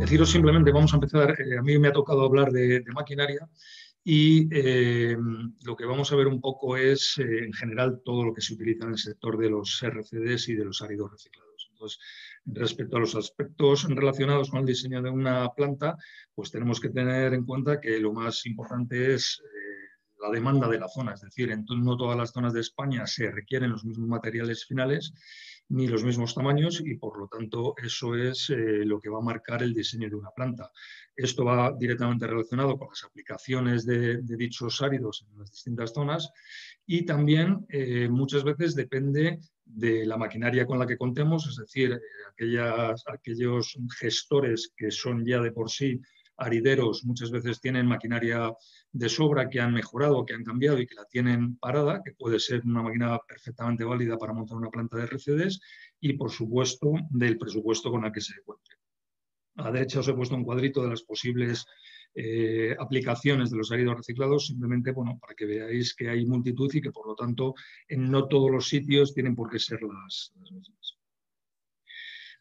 deciros simplemente, vamos a empezar, a mí me ha tocado hablar de maquinaria y lo que vamos a ver un poco es, en general, todo lo que se utiliza en el sector de los RCDs y de los áridos reciclados. Entonces, respecto a los aspectos relacionados con el diseño de una planta, pues tenemos que tener en cuenta que lo más importante es la demanda de la zona, es decir, no todas las zonas de España se requieren los mismos materiales finales ni los mismos tamaños y, por lo tanto, eso es lo que va a marcar el diseño de una planta. Esto va directamente relacionado con las aplicaciones de dichos áridos en las distintas zonas y también muchas veces depende de la maquinaria con la que contemos, es decir, aquellos gestores que son ya de por sí arideros, muchas veces tienen maquinaria de sobra que han mejorado, que han cambiado y que la tienen parada, que puede ser una máquina perfectamente válida para montar una planta de RCDs y, por supuesto, del presupuesto con el que se encuentre. A la derecha os he puesto un cuadrito de las posibles aplicaciones de los áridos reciclados, simplemente para que veáis que hay multitud y que, por lo tanto, en no todos los sitios tienen por qué ser las mismas.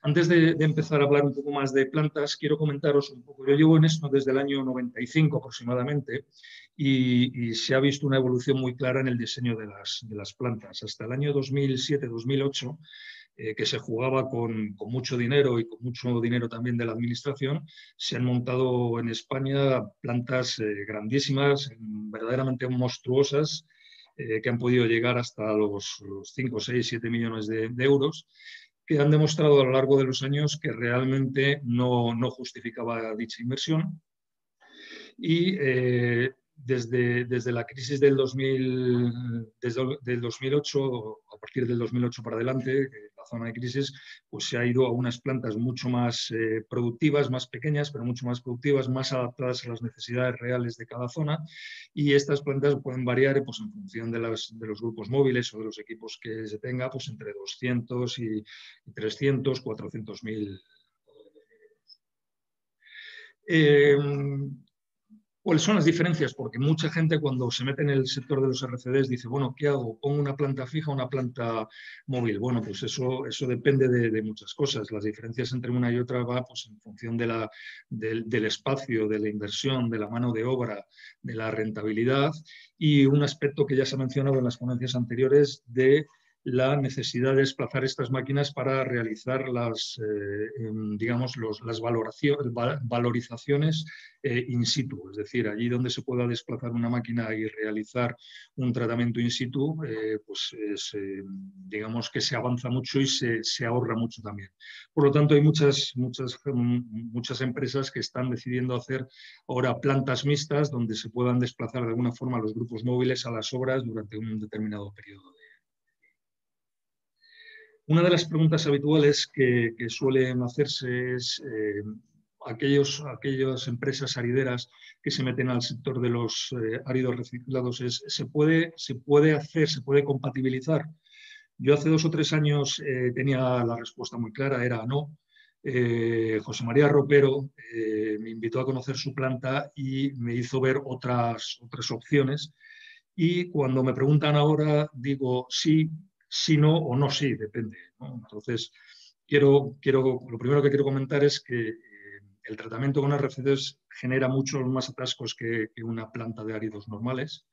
Antes de empezar a hablar un poco más de plantas, quiero comentaros un poco. Yo llevo en esto desde el año 95 aproximadamente y se ha visto una evolución muy clara en el diseño de las plantas. Hasta el año 2007-2008, que se jugaba con mucho dinero y con mucho dinero también de la administración, se han montado en España plantas grandísimas, verdaderamente monstruosas, que han podido llegar hasta los 5, 6, 7 millones de euros, que han demostrado a lo largo de los años que realmente no justificaba dicha inversión. Y desde la crisis del 2008, a partir del 2008 para adelante, la zona de crisis, pues se ha ido a unas plantas mucho más productivas, más pequeñas, pero mucho más productivas, más adaptadas a las necesidades reales de cada zona. Y estas plantas pueden variar pues, en función de los grupos móviles o de los equipos que se tenga, pues entre 200 y 300, 400.000. ¿Cuáles son las diferencias? Porque mucha gente cuando se mete en el sector de los RCDs dice, bueno, ¿qué hago? ¿Pongo una planta fija o una planta móvil? Bueno, pues eso depende de muchas cosas. Las diferencias entre una y otra va pues, en función del espacio, de la inversión, de la mano de obra, de la rentabilidad y un aspecto que ya se ha mencionado en las ponencias anteriores de la necesidad de desplazar estas máquinas para realizar las valorizaciones in situ, es decir, allí donde se pueda desplazar una máquina y realizar un tratamiento in situ, digamos que se avanza mucho y se ahorra mucho también. Por lo tanto, hay muchas empresas que están decidiendo hacer ahora plantas mixtas donde se puedan desplazar de alguna forma los grupos móviles a las obras durante un determinado periodo. Una de las preguntas habituales que suelen hacerse es aquellas empresas arideras que se meten al sector de los áridos reciclados, ¿se puede compatibilizar? Yo hace 2 o 3 años tenía la respuesta muy clara, era no. José María Ropero me invitó a conocer su planta y me hizo ver otras opciones. Y cuando me preguntan ahora, digo sí, sí no o no sí, depende, ¿no? Entonces, lo primero que quiero comentar es que el tratamiento con RCDs genera muchos más atascos que una planta de áridos normales.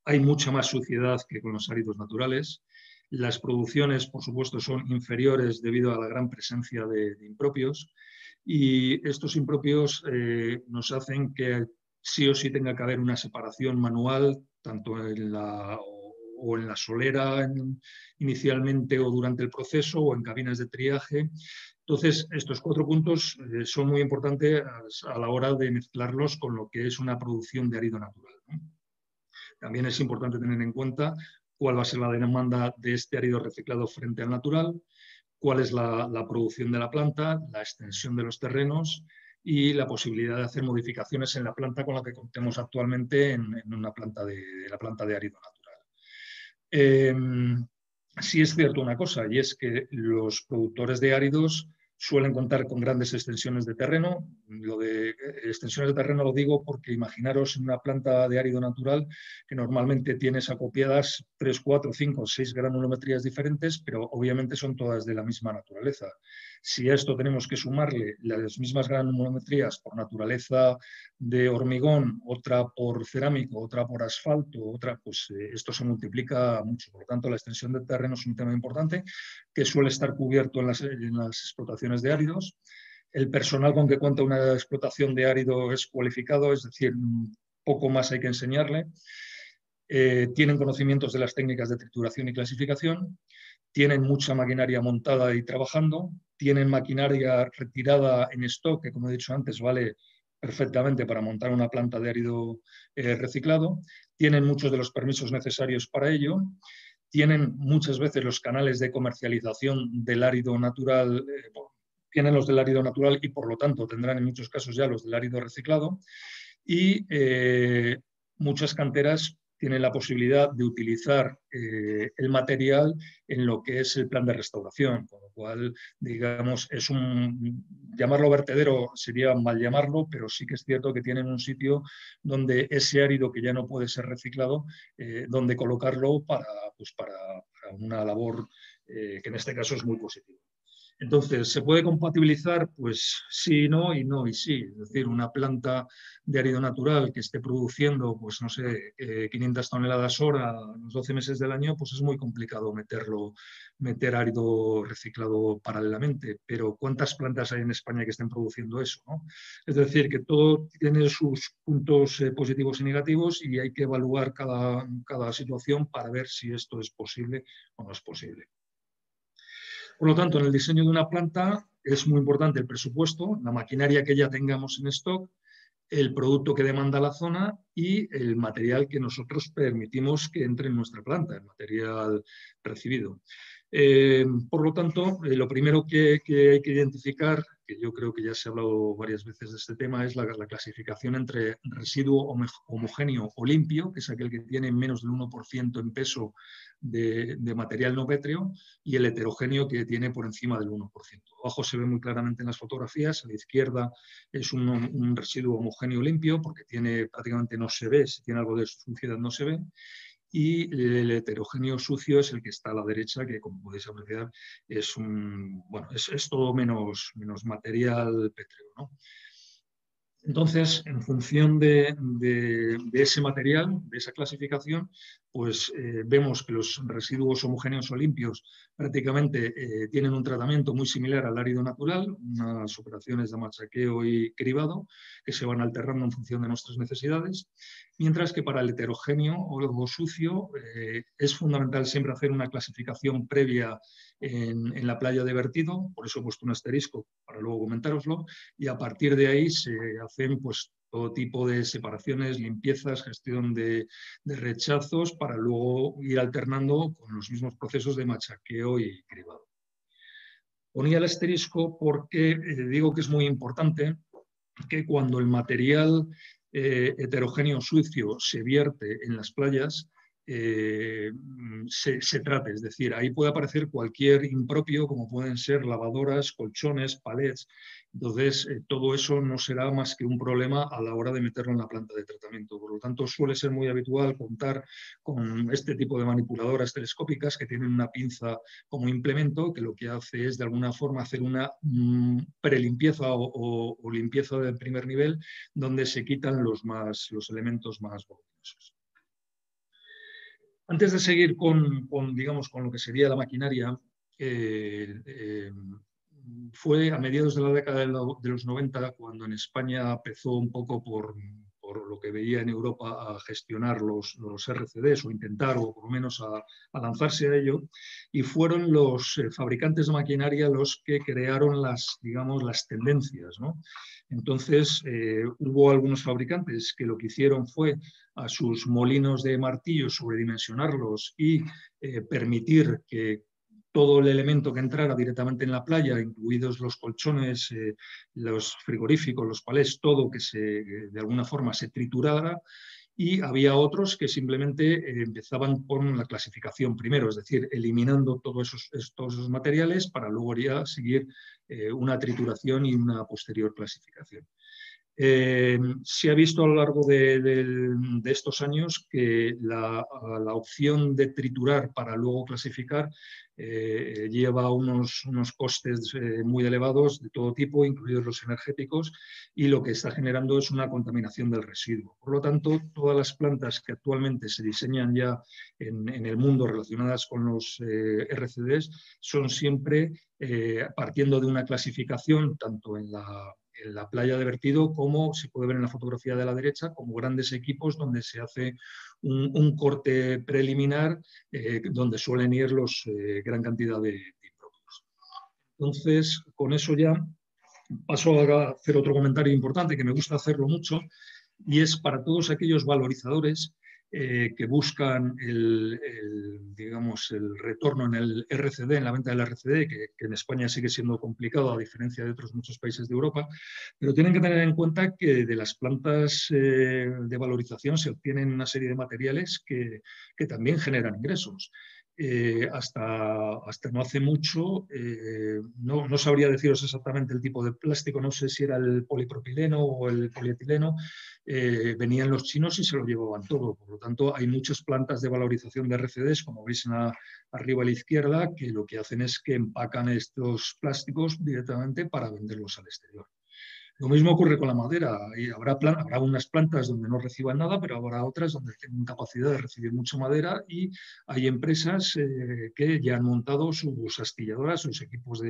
Hay mucha más suciedad que con los áridos naturales. Las producciones, por supuesto, son inferiores debido a la gran presencia de impropios. Y estos impropios nos hacen que sí o sí tenga que haber una separación manual, tanto en la solera inicialmente o durante el proceso o en cabinas de triaje. Entonces, estos 4 puntos son muy importantes a la hora de mezclarlos con lo que es una producción de árido natural, ¿no? También es importante tener en cuenta cuál va a ser la demanda de este árido reciclado frente al natural, cuál es la producción de la planta, la extensión de los terrenos y la posibilidad de hacer modificaciones en la planta con la que contemos actualmente en la planta de árido natural. Sí es cierto una cosa, y es que los productores de áridos suelen contar con grandes extensiones de terreno. Lo de extensiones de terreno lo digo porque imaginaros una planta de árido natural que normalmente tienes acopiadas 3, 4, 5, 6 granulometrías diferentes, pero obviamente son todas de la misma naturaleza. Si a esto tenemos que sumarle las mismas granulometrías por naturaleza de hormigón, otra por cerámico, otra por asfalto, otra, pues esto se multiplica mucho. Por lo tanto, la extensión del terreno es un tema importante que suele estar cubierto en las explotaciones de áridos. El personal con que cuenta una explotación de árido es cualificado, es decir, poco más hay que enseñarle. Tienen conocimientos de las técnicas de trituración y clasificación, tienen mucha maquinaria montada y trabajando, tienen maquinaria retirada en stock, que como he dicho antes vale perfectamente para montar una planta de árido reciclado, tienen muchos de los permisos necesarios para ello, tienen muchas veces los canales de comercialización del árido natural, tienen los del árido natural y por lo tanto tendrán en muchos casos ya los del árido reciclado, y muchas canteras tienen la posibilidad de utilizar el material en lo que es el plan de restauración, con lo cual, digamos, llamarlo vertedero sería mal llamarlo, pero sí que es cierto que tienen un sitio donde ese árido que ya no puede ser reciclado, donde colocarlo para una labor que en este caso es muy positiva. Entonces, ¿se puede compatibilizar? Pues sí, no y sí. Es decir, una planta de árido natural que esté produciendo, pues no sé, 500 toneladas hora los 12 meses del año, pues es muy complicado meter árido reciclado paralelamente. Pero ¿cuántas plantas hay en España que estén produciendo eso, ¿no? Es decir, que todo tiene sus puntos positivos y negativos y hay que evaluar cada situación para ver si esto es posible o no es posible. Por lo tanto, en el diseño de una planta es muy importante el presupuesto, la maquinaria que ya tengamos en stock, el producto que demanda la zona y el material que nosotros permitimos que entre en nuestra planta, el material recibido. Por lo tanto, lo primero que hay que identificar, que yo creo que ya se ha hablado varias veces de este tema, es la clasificación entre residuo homogéneo o limpio, que es aquel que tiene menos del 1% en peso de material no pétreo, y el heterogéneo, que tiene por encima del 1%. Abajo se ve muy claramente en las fotografías, a la izquierda es un residuo homogéneo limpio, porque prácticamente no se ve, si tiene algo de suciedad no se ve, y el heterogéneo sucio es el que está a la derecha, que como podéis apreciar es todo menos material pétreo, ¿no? Entonces, en función de ese material, de esa clasificación, pues vemos que los residuos homogéneos o limpios prácticamente tienen un tratamiento muy similar al árido natural, unas operaciones de machaqueo y cribado que se van alternando en función de nuestras necesidades, mientras que para el heterogéneo o sucio es fundamental siempre hacer una clasificación previa en la playa de vertido, por eso he puesto un asterisco para luego comentároslo, y a partir de ahí se hacen pues todo tipo de separaciones, limpiezas, gestión de rechazos para luego ir alternando con los mismos procesos de machaqueo y cribado. Ponía el asterisco porque digo que es muy importante que cuando el material heterogéneo sucio se vierte en las playas, se trate, es decir, ahí puede aparecer cualquier impropio, como pueden ser lavadoras, colchones, palets. Entonces, todo eso no será más que un problema a la hora de meterlo en la planta de tratamiento. Por lo tanto, suele ser muy habitual contar con este tipo de manipuladoras telescópicas que tienen una pinza como implemento, que lo que hace es de alguna forma hacer una prelimpieza o limpieza del primer nivel, donde se quitan los elementos más voluminosos. Antes de seguir digamos, con lo que sería la maquinaria, fue a mediados de la década de los 90 cuando en España empezó un poco por lo que veía en Europa a gestionar los RCDs o intentar, o por lo menos a lanzarse a ello, y fueron los fabricantes de maquinaria los que crearon digamos, las tendencias, ¿no? Entonces, hubo algunos fabricantes que lo que hicieron fue a sus molinos de martillo sobredimensionarlos y permitir que todo el elemento que entrara directamente en la playa, incluidos los colchones, los frigoríficos, los palés, todo que de alguna forma se triturara, y había otros que simplemente empezaban con la clasificación primero, es decir, eliminando todos esos materiales para luego ya seguir una trituración y una posterior clasificación. Se ha visto a lo largo de estos años que la opción de triturar para luego clasificar lleva unos costes muy elevados de todo tipo, incluidos los energéticos, y lo que está generando es una contaminación del residuo. Por lo tanto, todas las plantas que actualmente se diseñan ya en el mundo relacionadas con los RCDs son siempre partiendo de una clasificación tanto en la playa de vertido, como se puede ver en la fotografía de la derecha, como grandes equipos donde se hace un corte preliminar donde suelen ir gran cantidad de impropios. Entonces, con eso ya paso a hacer otro comentario importante que me gusta hacerlo mucho, y es para todos aquellos valorizadores que buscan digamos, el retorno en el RCD, en la venta del RCD, que en España sigue siendo complicado a diferencia de otros muchos países de Europa, pero tienen que tener en cuenta que de las plantas de valorización se obtienen una serie de materiales que también generan ingresos. Hasta no hace mucho, no sabría deciros exactamente el tipo de plástico, no sé si era el polipropileno o el polietileno, venían los chinos y se lo llevaban todo. Por lo tanto, hay muchas plantas de valorización de RCDs, como veis arriba a la izquierda, que lo que hacen es que empacan estos plásticos directamente para venderlos al exterior. Lo mismo ocurre con la madera. Habrá unas plantas donde no reciban nada, pero habrá otras donde tienen capacidad de recibir mucha madera, y hay empresas que ya han montado sus astilladoras, sus equipos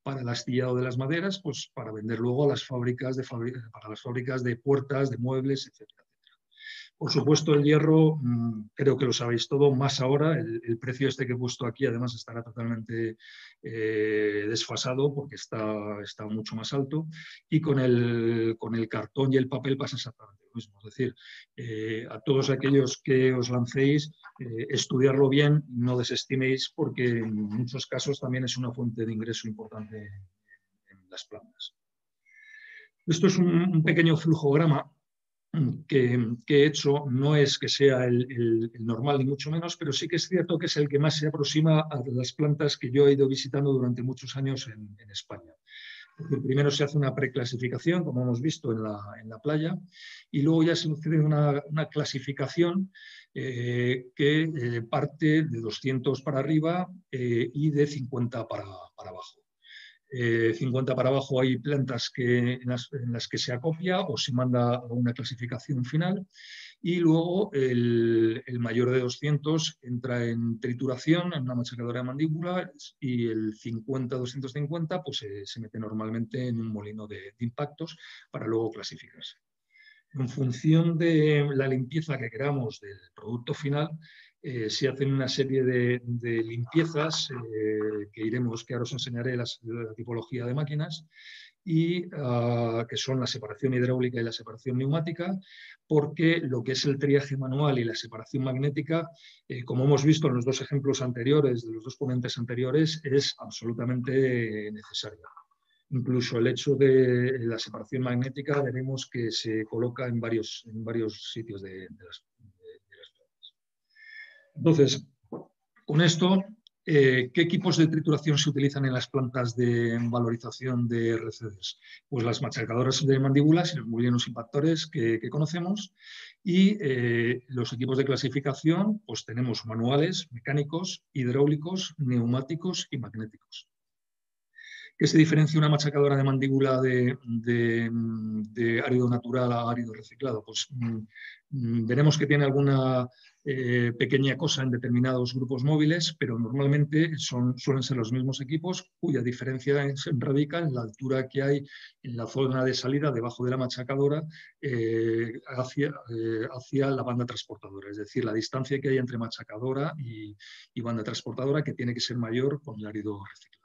para el astillado de las maderas, pues para vender luego a las fábricas para las fábricas de puertas, de muebles, etc. Por supuesto, el hierro, creo que lo sabéis todo, más ahora. El precio que he puesto aquí además estará totalmente desfasado porque está mucho más alto. Y con el cartón y el papel pasa exactamente lo mismo. Es decir, a todos aquellos que os lancéis, estudiarlo bien, no desestiméis, porque en muchos casos también es una fuente de ingreso importante en las plantas. Esto es un pequeño flujograma que he hecho. No es que sea el normal ni mucho menos, pero sí que es cierto que es el que más se aproxima a las plantas que yo he ido visitando durante muchos años en España. Porque primero se hace una preclasificación, como hemos visto en la playa, y luego ya se hace una clasificación que parte de 200 para arriba y de 50 para abajo. 50 para abajo hay plantas en las que se acopia o se manda a una clasificación final, y luego el mayor de 200 entra en trituración, en una machacadora de mandíbula, y el 50-250 pues, se mete normalmente en un molino de impactos para luego clasificarse. En función de la limpieza que queramos del producto final, se hacen una serie de limpiezas que ahora os enseñaré la tipología de máquinas, y que son la separación hidráulica y la separación neumática, porque lo que es el triaje manual y la separación magnética, como hemos visto en los dos ejemplos anteriores, de los dos ponentes anteriores, es absolutamente necesaria. Incluso el hecho de la separación magnética veremos que se coloca en varios sitios de las plantas. Entonces, con esto, ¿qué equipos de trituración se utilizan en las plantas de valorización de RCDs? Pues las machacadoras de mandíbulas y los molinos impactores que conocemos, y los equipos de clasificación, pues tenemos manuales, mecánicos, hidráulicos, neumáticos y magnéticos. ¿Qué se diferencia una machacadora de mandíbula de árido natural a árido reciclado? Pues veremos que tiene alguna pequeña cosa en determinados grupos móviles, pero normalmente suelen ser los mismos equipos, cuya diferencia radica en la altura que hay en la zona de salida debajo de la machacadora hacia la banda transportadora, es decir, la distancia que hay entre machacadora y banda transportadora, que tiene que ser mayor con el árido reciclado.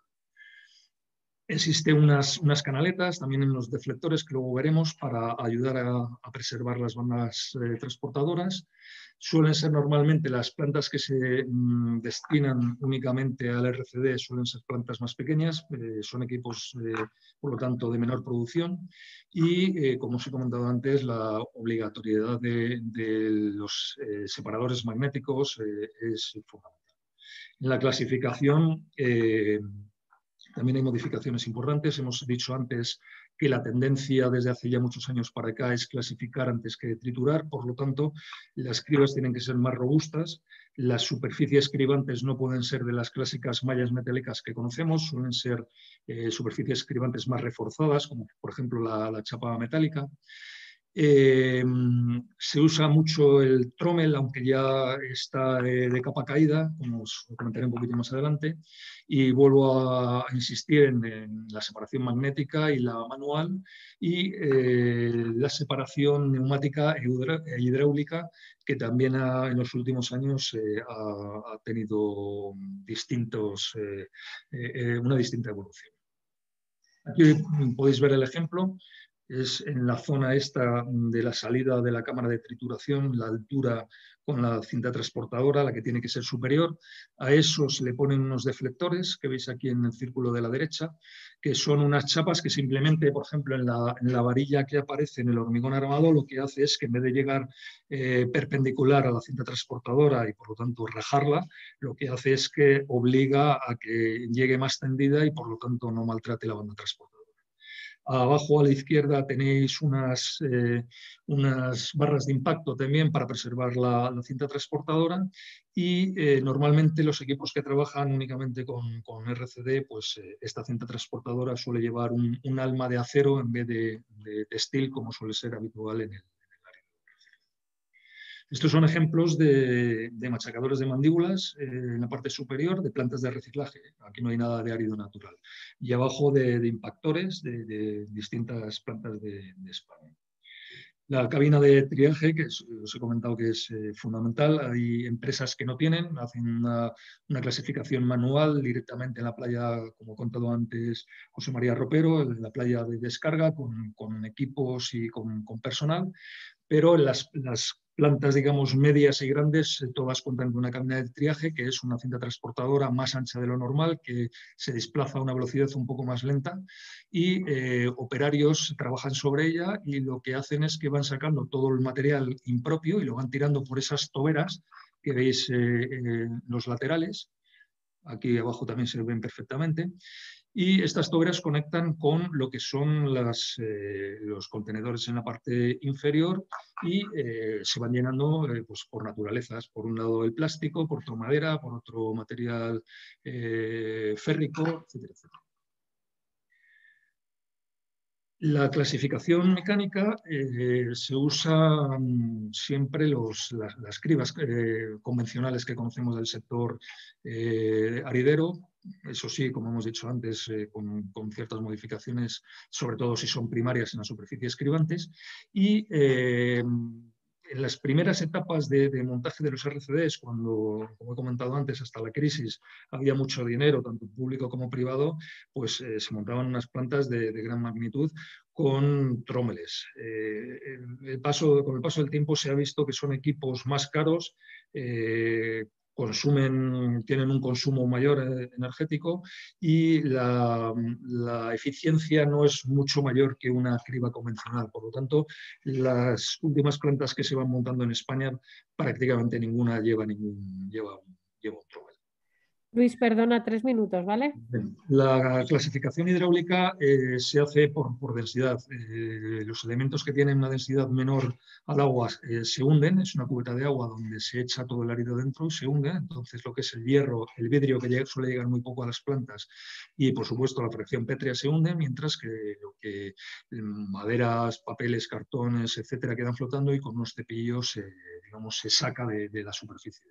Existen unas canaletas también en los deflectores que luego veremos para ayudar a preservar las bandas transportadoras. Suelen ser normalmente las plantas que se destinan únicamente al RCD, suelen ser plantas más pequeñas, son equipos, por lo tanto, de menor producción, y, como os he comentado antes, la obligatoriedad de los separadores magnéticos es fundamental. En la clasificación también hay modificaciones importantes. Hemos dicho antes que la tendencia desde hace ya muchos años para acá es clasificar antes que triturar, por lo tanto, las cribas tienen que ser más robustas, las superficies cribantes no pueden ser de las clásicas mallas metálicas que conocemos, suelen ser superficies cribantes más reforzadas, como por ejemplo la chapa metálica. Se usa mucho el trommel, aunque ya está de capa caída, como os comentaré un poquito más adelante, y vuelvo a insistir en la separación magnética y la manual y la separación neumática e hidráulica, que también en los últimos años ha tenido una distinta evolución. Aquí podéis ver el ejemplo. Es en la zona esta de la salida de la cámara de trituración, la altura con la cinta transportadora, la que tiene que ser superior. A eso se le ponen unos deflectores, que veis aquí en el círculo de la derecha, que son unas chapas que simplemente, por ejemplo, en la varilla que aparece en el hormigón armado, lo que hace es que en vez de llegar perpendicular a la cinta transportadora y por lo tanto rajarla, lo que hace es que obliga a que llegue más tendida y por lo tanto no maltrate la banda transportadora. Abajo a la izquierda tenéis unas barras de impacto también para preservar la cinta transportadora y normalmente los equipos que trabajan únicamente con RCD, pues esta cinta transportadora suele llevar un alma de acero en vez de textil, como suele ser habitual en el área. Estos son ejemplos de machacadores de mandíbulas en la parte superior de plantas de reciclaje. Aquí no hay nada de árido natural. Y abajo de impactores de distintas plantas de España. La cabina de triaje, que os he comentado que es fundamental. Hay empresas que no tienen, hacen una clasificación manual directamente en la playa, como ha contado antes José María Ropero, en la playa de descarga, con equipos y con personal. Pero las plantas, digamos, medias y grandes, todas cuentan con una cabina de triaje, que es una cinta transportadora más ancha de lo normal, que se desplaza a una velocidad un poco más lenta, y operarios trabajan sobre ella y lo que hacen es que van sacando todo el material impropio y lo van tirando por esas toberas que veis en los laterales. Aquí abajo también se ven perfectamente. Y estas toberas conectan con lo que son los contenedores en la parte inferior y se van llenando pues por naturalezas. Por un lado el plástico, por otro madera, por otro material férrico, etcétera, etcétera. La clasificación mecánica se usa siempre las cribas convencionales que conocemos del sector aridero. Eso sí, como hemos dicho antes, con ciertas modificaciones, sobre todo si son primarias en las superficies cribantes. Y en las primeras etapas de montaje de los RCDs, cuando, como he comentado antes, hasta la crisis había mucho dinero, tanto público como privado, pues se montaban unas plantas de gran magnitud con trómeles. Con el paso del tiempo se ha visto que son equipos más caros, tienen un consumo mayor energético y la eficiencia no es mucho mayor que una criba convencional. Por lo tanto, las últimas plantas que se van montando en España, prácticamente ninguna lleva un trómel. Luis, perdona, 3 minutos, ¿vale? La clasificación hidráulica se hace por densidad. Los elementos que tienen una densidad menor al agua se hunden, es una cubeta de agua donde se echa todo el árido dentro y se hunde. Entonces lo que es el hierro, el vidrio, que suele llegar muy poco a las plantas, y por supuesto la fracción pétrea se hunde, mientras que maderas, papeles, cartones, etcétera, quedan flotando y con unos cepillos digamos, se saca de la superficie.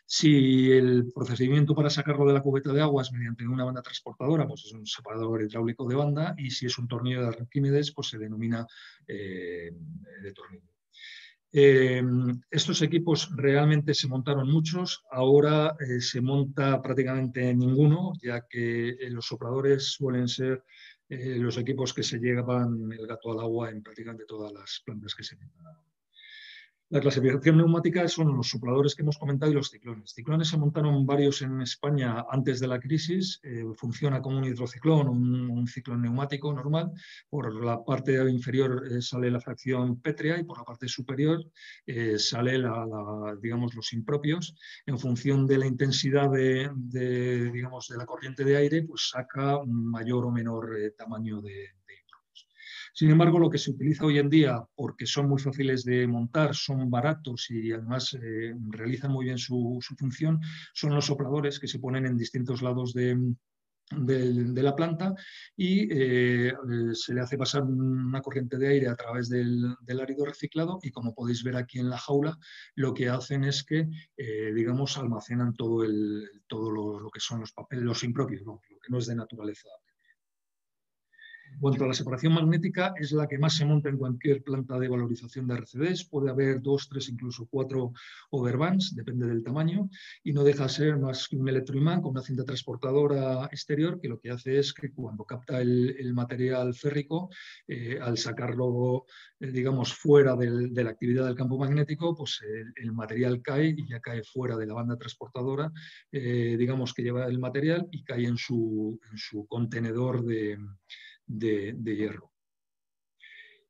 Si el procedimiento para sacarlo de la cubeta de agua es mediante una banda transportadora, pues es un separador hidráulico de banda, y si es un tornillo de Arquímedes, pues se denomina de tornillo. Estos equipos realmente se montaron muchos, ahora se monta prácticamente ninguno, ya que los sopladores suelen ser los equipos que se llevan el gato al agua en prácticamente todas las plantas que se montan. La clasificación neumática son los sopladores que hemos comentado y los ciclones. Ciclones se montaron varios en España antes de la crisis. Funciona como un hidrociclón, un ciclón neumático normal. Por la parte inferior sale la fracción pétrea y por la parte superior sale digamos, los impropios. En función de la intensidad digamos, de la corriente de aire, pues saca un mayor o menor tamaño de impropios. Sin embargo, lo que se utiliza hoy en día, porque son muy fáciles de montar, son baratos y además realizan muy bien su función, son los sopladores que se ponen en distintos lados de la planta y se le hace pasar una corriente de aire a través del árido reciclado y, como podéis ver aquí en la jaula, lo que hacen es que, digamos, almacenan todo lo que son los papeles, los impropios, ¿no? Lo que no es de naturaleza. En cuanto a la separación magnética, es la que más se monta en cualquier planta de valorización de RCDs. Puede haber 2, 3, incluso 4 overbands, depende del tamaño, y no deja de ser más que un electroimán con una cinta transportadora exterior que lo que hace es que cuando capta el material férrico, al sacarlo, digamos, fuera de la actividad del campo magnético, pues el material cae y ya cae fuera de la banda transportadora, digamos, que lleva el material y cae en su contenedor de hierro.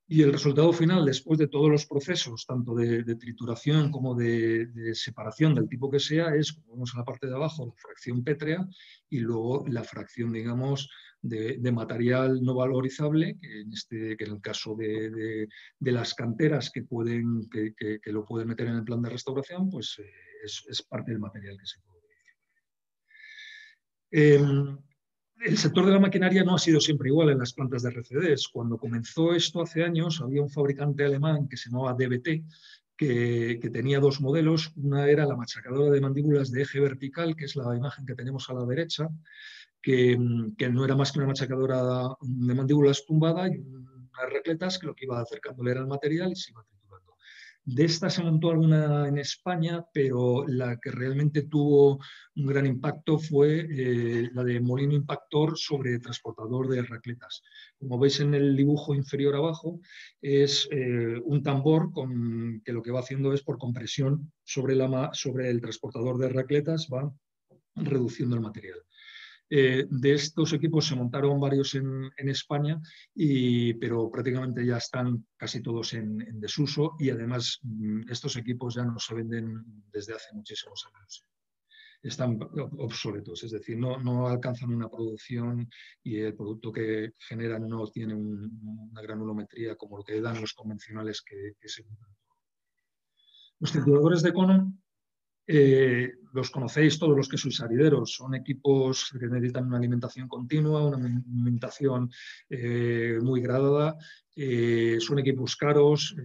Y el resultado final, después de todos los procesos, tanto de trituración como de separación del tipo que sea, es, como vemos en la parte de abajo, la fracción pétrea y luego la fracción, digamos, de material no valorizable, que en el caso de las canteras que lo pueden meter en el plan de restauración, pues es parte del material que se puede utilizar. El sector de la maquinaria no ha sido siempre igual en las plantas de RCDs. Cuando comenzó esto hace años, había un fabricante alemán que se llamaba DBT, que tenía 2 modelos. Una era la machacadora de mandíbulas de eje vertical, que es la imagen que tenemos a la derecha, que no era más que una machacadora de mandíbulas tumbada y unas recletas que lo que iba acercándole era el material y se iba triturando. De esta se montó alguna en España, pero la que realmente tuvo un gran impacto fue la de molino impactor sobre transportador de racletas. Como veis en el dibujo inferior abajo, es un tambor que lo que va haciendo es, por compresión sobre el transportador de racletas, va reduciendo el material. De estos equipos se montaron varios en España, pero prácticamente ya están casi todos en desuso y además estos equipos ya no se venden desde hace muchísimos años. Están obsoletos, es decir, no alcanzan una producción y el producto que generan no tiene una granulometría como lo que dan los convencionales que se usan. Los trituradores de cono los conocéis todos los que sois arideros. Son equipos que necesitan una alimentación continua, una alimentación muy gradada. Son equipos caros,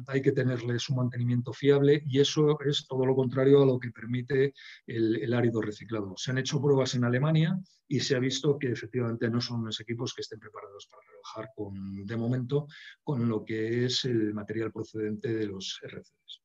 hay que tenerles un mantenimiento fiable y eso es todo lo contrario a lo que permite el árido reciclado. Se han hecho pruebas en Alemania y se ha visto que efectivamente no son unos equipos que estén preparados para trabajar de momento con lo que es el material procedente de los RCDs.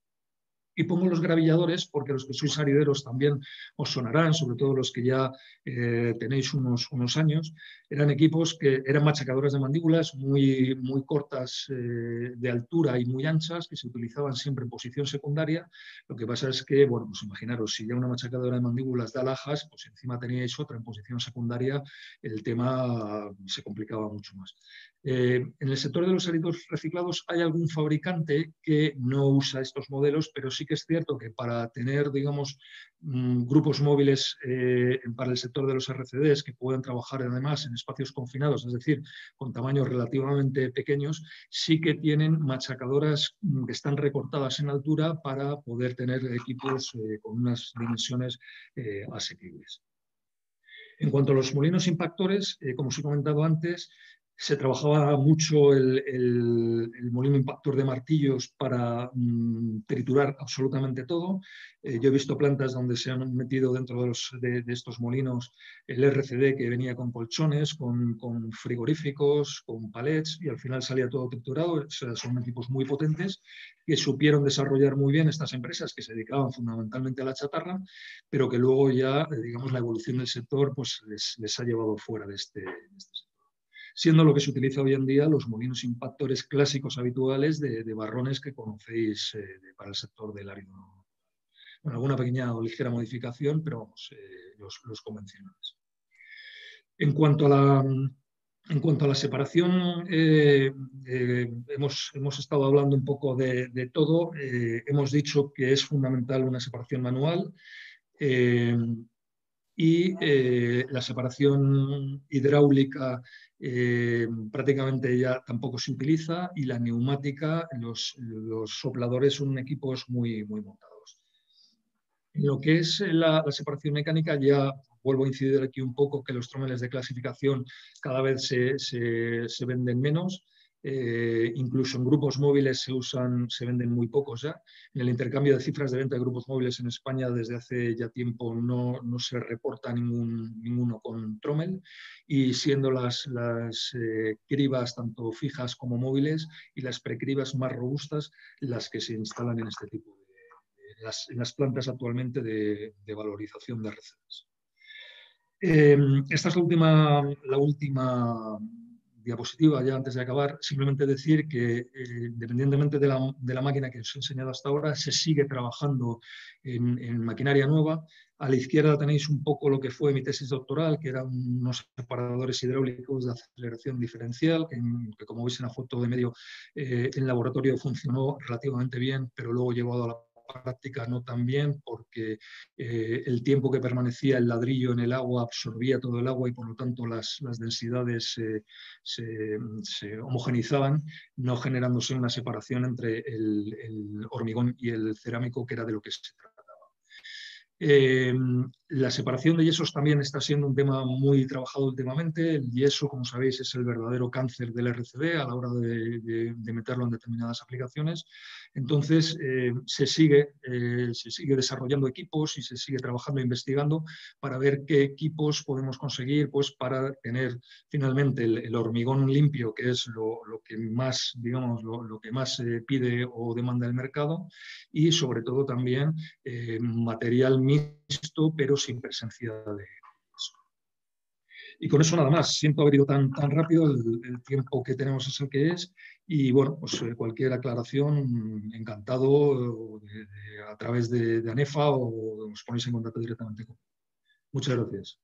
Y pongo los gravilladores porque los que sois arideros también os sonarán, sobre todo los que ya tenéis unos años. Eran equipos que eran machacadoras de mandíbulas muy, muy cortas de altura y muy anchas, que se utilizaban siempre en posición secundaria. Lo que pasa es que, bueno, pues imaginaros, si ya una machacadora de mandíbulas da lajas, pues encima teníais otra en posición secundaria, el tema se complicaba mucho más. En el sector de los aridos reciclados hay algún fabricante que no usa estos modelos, pero sí que es cierto que para tener, digamos, grupos móviles para el sector de los RCDs que puedan trabajar además en espacios confinados, es decir, con tamaños relativamente pequeños, sí que tienen machacadoras que están recortadas en altura para poder tener equipos con unas dimensiones asequibles. En cuanto a los molinos impactores, como os he comentado antes, se trabajaba mucho el molino impactor de martillos para triturar absolutamente todo. Yo he visto plantas donde se han metido dentro de estos molinos el RCD que venía con colchones, con frigoríficos, con palets y al final salía todo triturado. O sea, son equipos muy potentes que supieron desarrollar muy bien estas empresas que se dedicaban fundamentalmente a la chatarra, pero que luego ya, digamos, la evolución del sector pues, les ha llevado fuera de este sector. Siendo lo que se utiliza hoy en día los molinos impactores clásicos habituales de barrones que conocéis para el sector del árido. Bueno, alguna pequeña o ligera modificación, pero vamos, los convencionales. En cuanto a la separación, hemos estado hablando un poco de todo. Hemos dicho que es fundamental una separación manual. Y la separación hidráulica prácticamente ya tampoco se utiliza, y la neumática, los sopladores son equipos muy, muy montados. En lo que es la separación mecánica, ya vuelvo a incidir aquí un poco que los trómeles de clasificación cada vez se venden menos. Incluso en grupos móviles se venden muy pocos ya. En el intercambio de cifras de venta de grupos móviles en España desde hace ya tiempo no se reporta ninguno con trommel, y siendo las cribas tanto fijas como móviles y las precribas más robustas las que se instalan en este tipo en las plantas actualmente de valorización de RCDs. Esta es la última diapositiva, ya antes de acabar. Simplemente decir que, independientemente de la máquina que os he enseñado hasta ahora, se sigue trabajando en maquinaria nueva. A la izquierda tenéis un poco lo que fue mi tesis doctoral, que eran unos separadores hidráulicos de aceleración diferencial, que como veis en la foto de medio, en laboratorio funcionó relativamente bien, pero luego llevado a la práctica no tan bien, porque el tiempo que permanecía el ladrillo en el agua absorbía todo el agua y por lo tanto las densidades se homogenizaban, no generándose una separación entre el hormigón y el cerámico, que era de lo que se trataba. La separación de yesos también está siendo un tema muy trabajado últimamente. El yeso, como sabéis, es el verdadero cáncer del RCD a la hora de meterlo en determinadas aplicaciones. Entonces, se sigue desarrollando equipos y se sigue trabajando e investigando para ver qué equipos podemos conseguir, pues, para tener finalmente el hormigón limpio, que es lo que más, digamos, lo que más pide o demanda el mercado, y sobre todo también material mixto, pero sin presencia de yeso. Y con eso nada más. Siento haber ido tan rápido, el tiempo que tenemos es el que es, y bueno, pues cualquier aclaración, encantado a través de ANEFA, o os ponéis en contacto directamente conmigo. Muchas gracias.